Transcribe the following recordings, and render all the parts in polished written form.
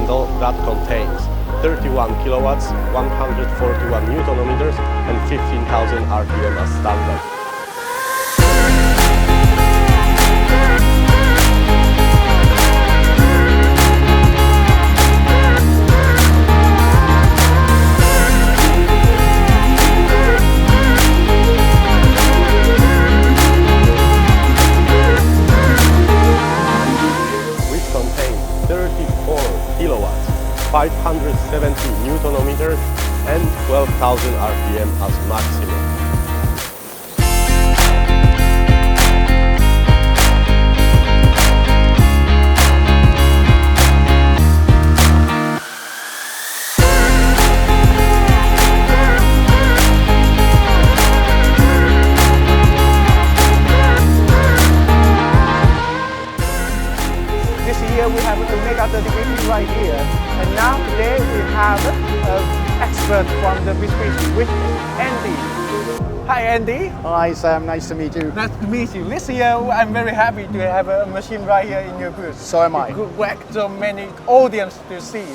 handle that contains 31 kilowatts, 141 newton meters and 15,000 RPM as standard. Which contains 34 kilowatts, 570 newton meters and 12,000 RPM as maximum. This year we have the Mega 30 right here, and now today we have an expert from the Mitsubishi, which is Andy. Hi Andy. Hi Sam, nice to meet you. Nice to meet you. This year I'm very happy to have a machine right here in your booth. So am I. Good work, so many audience to see.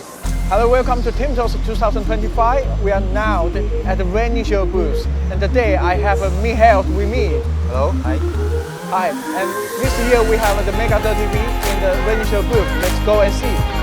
Hello, welcome to TIMTOS 2025. We are now at the Running Show booth, and today I have Michael with me. Hello. Hi. Hi, and this year we have the Mega 30 in the Running Show booth. Let's go and see.